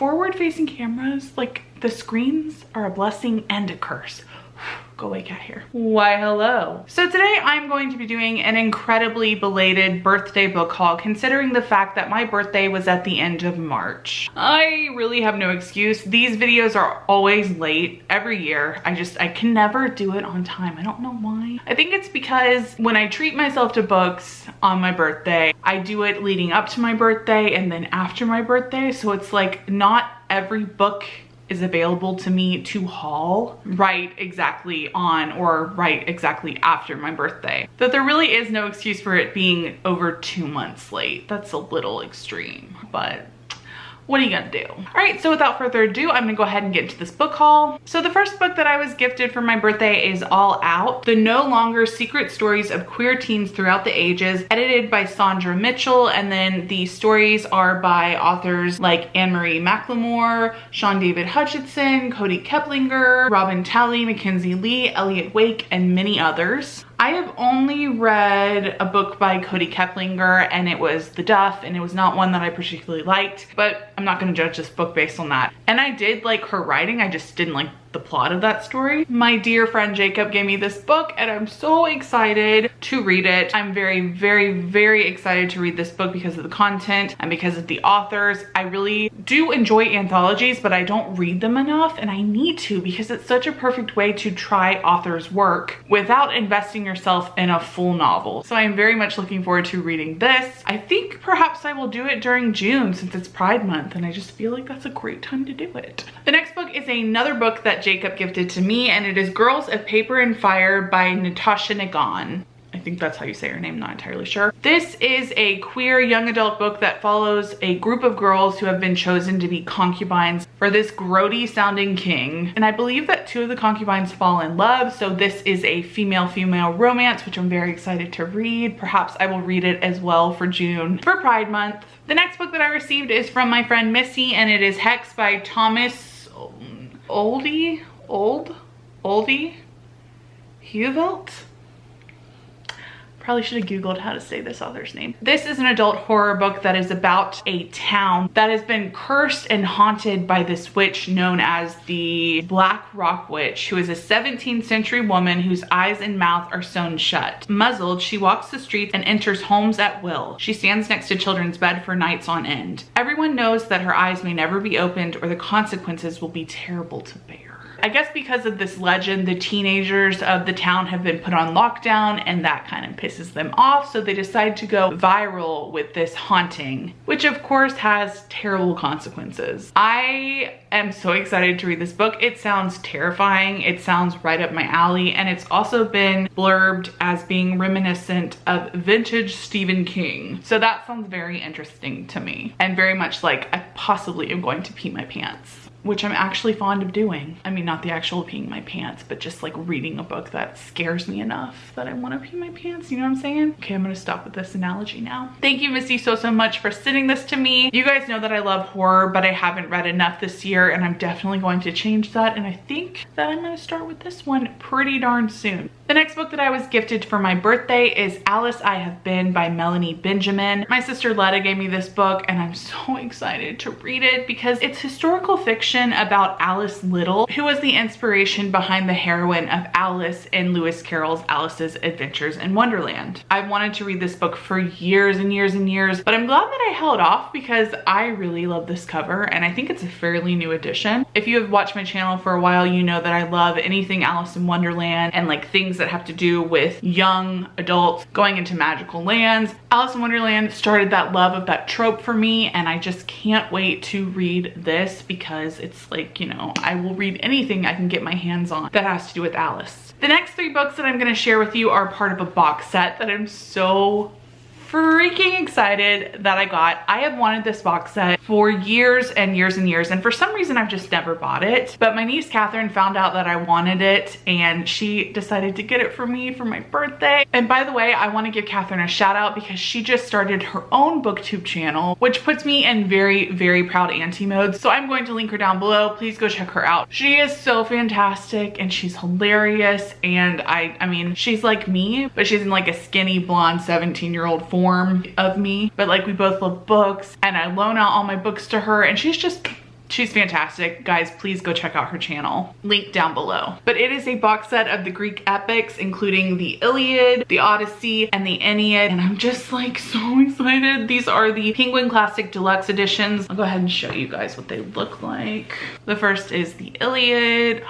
forward-facing cameras, like the screens are a blessing and a curse. Go away, cat hair. Why, hello. So today I'm going to be doing an incredibly belated birthday book haul, considering the fact that my birthday was at the end of March. I really have no excuse. These videos are always late every year. I can never do it on time. I don't know why. I think it's because when I treat myself to books on my birthday, I do it leading up to my birthday and then after my birthday. So it's like not every book is available to me to haul right exactly on or right exactly after my birthday. So there really is no excuse for it being over 2 months late. That's a little extreme, but what are you gonna do? All right, so without further ado, I'm gonna go ahead and get into this book haul. So the first book that I was gifted for my birthday is All Out, The No Longer Secret Stories of Queer Teens Throughout the Ages, edited by Sandra Mitchell, and then the stories are by authors like Anne-Marie McLemore, Sean David Hutchinson, Cody Keplinger, Robin Talley, Mackenzie Lee, Elliot Wake, and many others. I have only read a book by Cody Keplinger, and it was The Duff, and it was not one that I particularly liked, but I'm not gonna judge this book based on that. And I did like her writing, I just didn't like the plot of that story. My dear friend Jacob gave me this book and I'm so excited to read it. I'm very, very, very excited to read this book because of the content and because of the authors. I really do enjoy anthologies, but I don't read them enough, and I need to because it's such a perfect way to try authors' work without investing yourself in a full novel. So I am very much looking forward to reading this. I think perhaps I will do it during June since it's Pride Month, and I just feel like that's a great time to do it. The next book is another book that Jacob gifted to me, and it is Girls of Paper and Fire by Natasha Ngong. I think that's how you say her name, not entirely sure. This is a queer young adult book that follows a group of girls who have been chosen to be concubines for this grody sounding king. And I believe that 2 of the concubines fall in love, so this is a female-female romance, which I'm very excited to read. Perhaps I will read it as well for June for Pride Month. The next book that I received is from my friend Missy, and it is Hexed by Thomas Oldie Huvelt. Probably should have Googled how to say this author's name. This is an adult horror book that is about a town that has been cursed and haunted by this witch known as the Black Rock Witch, who is a 17th century woman whose eyes and mouth are sewn shut. Muzzled, she walks the streets and enters homes at will. She stands next to children's bed for nights on end. Everyone knows that her eyes may never be opened or the consequences will be terrible to bear. I guess because of this legend, the teenagers of the town have been put on lockdown, and that kind of pisses them off, so they decide to go viral with this haunting, which of course has terrible consequences. I am so excited to read this book. It sounds terrifying, it sounds right up my alley, and it's also been blurbed as being reminiscent of vintage Stephen King. So that sounds very interesting to me, and very much like I possibly am going to pee my pants, which I'm actually fond of doing. I mean, not the actual peeing my pants, but just like reading a book that scares me enough that I want to pee my pants, you know what I'm saying? Okay, I'm gonna stop with this analogy now. Thank you, Missy, so much for sending this to me. You guys know that I love horror, but I haven't read enough this year, and I'm definitely going to change that, and I think that I'm gonna start with this one pretty darn soon. The next book that I was gifted for my birthday is Alice I Have Been by Melanie Benjamin. My sister Letta gave me this book, and I'm so excited to read it because it's historical fiction about Alice Little, who was the inspiration behind the heroine of Alice in Lewis Carroll's Alice's Adventures in Wonderland. I've wanted to read this book for years and years and years, but I'm glad that I held off because I really love this cover, and I think it's a fairly new edition. If you have watched my channel for a while, you know that I love anything Alice in Wonderland and like things that have to do with young adults going into magical lands. Alice in Wonderland started that love of that trope for me, and I just can't wait to read this because it's like, you know, I will read anything I can get my hands on that has to do with Alice. The next 3 books that I'm going to share with you are part of a box set that I'm so freaking excited that I got. I have wanted this box set for years and years and years, and for some reason I've just never bought it. But my niece Catherine found out that I wanted it, and she decided to get it for me for my birthday. And by the way, I want to give Catherine a shout out because she just started her own booktube channel, which puts me in very, very proud auntie mode. So I'm going to link her down below. Please go check her out. She is so fantastic and she's hilarious, and I mean, she's like me, but she's in like a skinny blonde 17-year-old form of me. But like, we both love books, and I loan out all my books to her, and she's just She's fantastic. Guys, please go check out her channel. Link down below. But it is a box set of the Greek epics, including the Iliad, the Odyssey, and the Aeneid. And I'm just like so excited. These are the Penguin Classic Deluxe editions. I'll go ahead and show you guys what they look like. The first is the Iliad.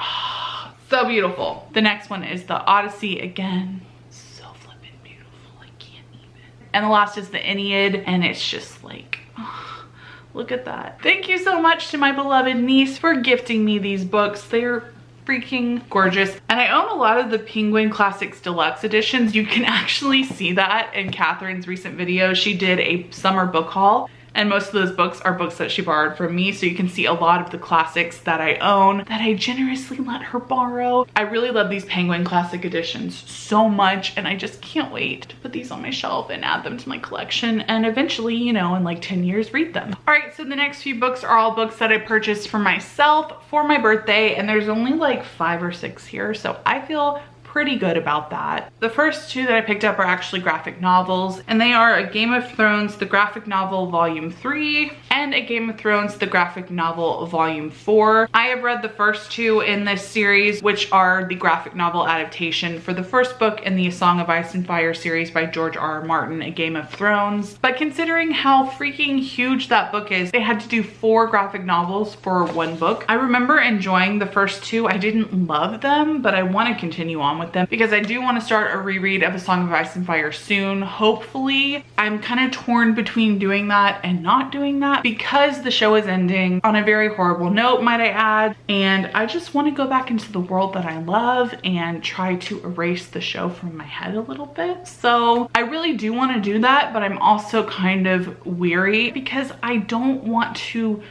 So beautiful. The next one is the Odyssey again. So flippin' beautiful, I can't even. And the last is the Aeneid, and it's just like, oh, look at that. Thank you so much to my beloved niece for gifting me these books. They're freaking gorgeous. And I own a lot of the Penguin Classics Deluxe editions. You can actually see that in Katherine's recent video. She did a summer book haul, and most of those books are books that she borrowed from me. So you can see a lot of the classics that I own that I generously let her borrow. I really love these Penguin Classic editions so much, and I just can't wait to put these on my shelf and add them to my collection, and eventually, you know, in like 10 years, read them. All right, so the next few books are all books that I purchased for myself for my birthday, and there's only like 5 or 6 here, so I feel pretty good about that. The first 2 that I picked up are actually graphic novels, and they are A Game of Thrones, the graphic novel volume 3, and A Game of Thrones, the graphic novel volume 4. I have read the first 2 in this series, which are the graphic novel adaptation for the first book in the A Song of Ice and Fire series by George R.R. Martin, A Game of Thrones. But considering how freaking huge that book is, they had to do 4 graphic novels for 1 book. I remember enjoying the first 2. I didn't love them, but I want to continue on with them because I do want to start a reread of A Song of Ice and Fire soon, hopefully. I'm kind of torn between doing that and not doing that because the show is ending on a very horrible note, might I add, and I just want to go back into the world that I love and try to erase the show from my head a little bit. So I really do want to do that, but I'm also kind of weary because I don't want to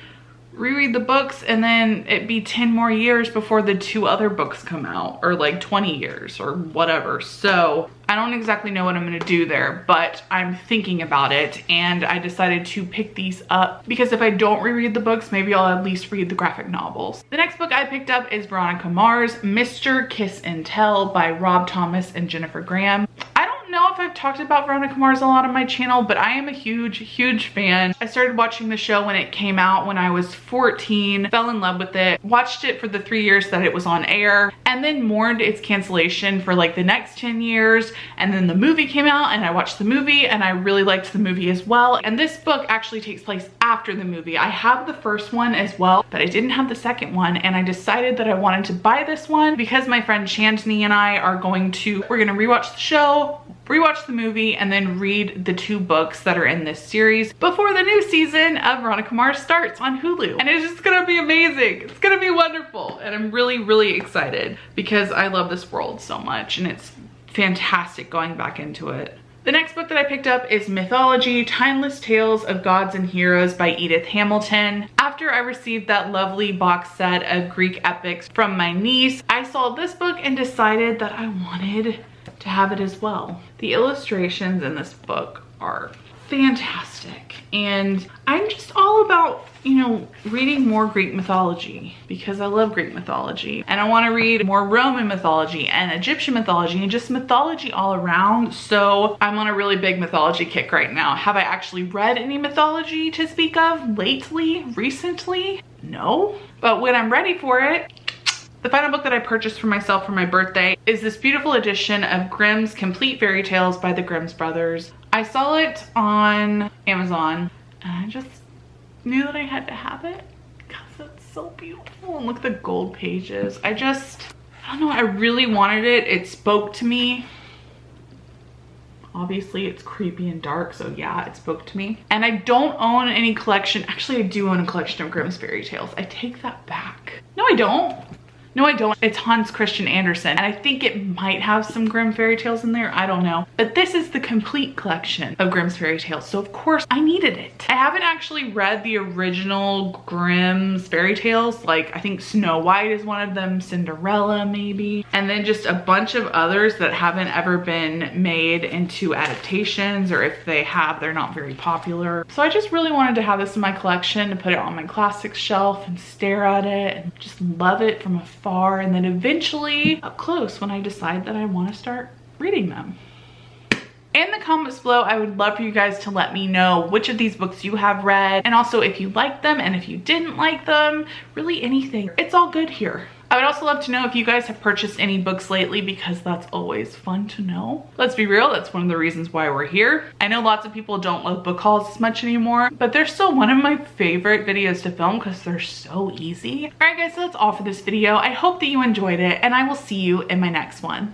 reread the books and then it be 10 more years before the 2 other books come out, or like 20 years or whatever. So I don't exactly know what I'm gonna do there, but I'm thinking about it, and I decided to pick these up because if I don't reread the books, maybe I'll at least read the graphic novels. The next book I picked up is Veronica Mars, Mr. Kiss and Tell by Rob Thomas and Jennifer Graham. I don't know if I've talked about Veronica Mars a lot on my channel, but I am a huge fan. I started watching the show when it came out when I was 14, fell in love with it, watched it for the 3 years that it was on air, and then mourned its cancellation for like the next 10 years. And then the movie came out and I watched the movie and I really liked the movie as well. And this book actually takes place after the movie. I have the first one as well, but I didn't have the second one, and I decided that I wanted to buy this one because my friend Chandni and I are we're gonna rewatch the show, rewatch the movie, and then read the 2 books that are in this series before the new season of Veronica Mars starts on Hulu. And it's just gonna be amazing. It's gonna be wonderful. And I'm really excited because I love this world so much, and it's fantastic going back into it. The next book that I picked up is Mythology, Timeless Tales of Gods and Heroes by Edith Hamilton. After I received that lovely box set of Greek epics from my niece, I saw this book and decided that I wanted to have it as well. The illustrations in this book are fantastic, and I'm just all about, you know, reading more Greek mythology because I love Greek mythology, and I want to read more Roman mythology and Egyptian mythology and just mythology all around. So I'm on a really big mythology kick right now. Have I actually read any mythology to speak of recently? No, but when I'm ready for it. The final book that I purchased for myself for my birthday is this beautiful edition of Grimm's Complete Fairy Tales by the Grimm's Brothers. I saw it on Amazon and I just knew that I had to have it because it's so beautiful. And look at the gold pages. I don't know, I really wanted it. It spoke to me. Obviously it's creepy and dark, so yeah, it spoke to me. And I don't own any collection. Actually, I do own a collection of Grimm's fairy tales. I take that back. No, I don't. No, I don't. It's Hans Christian Andersen, and I think it might have some Grimm fairy tales in there. I don't know. But this is the complete collection of Grimm's fairy tales, so of course I needed it. I haven't actually read the original Grimm's fairy tales. Like, I think Snow White is one of them, Cinderella maybe, and then just a bunch of others that haven't ever been made into adaptations, or if they have, they're not very popular. So I just really wanted to have this in my collection to put it on my classics shelf and stare at it and just love it from afar. And then eventually up close when I decide that I want to start reading them. In the comments below, I would love for you guys to let me know which of these books you have read, and also if you liked them and if you didn't like them, really anything. It's all good here. I would also love to know if you guys have purchased any books lately, because that's always fun to know. Let's be real, that's one of the reasons why we're here. I know lots of people don't love book hauls as much anymore, but they're still one of my favorite videos to film because they're so easy. All right guys, so that's all for this video. I hope that you enjoyed it, and I will see you in my next one.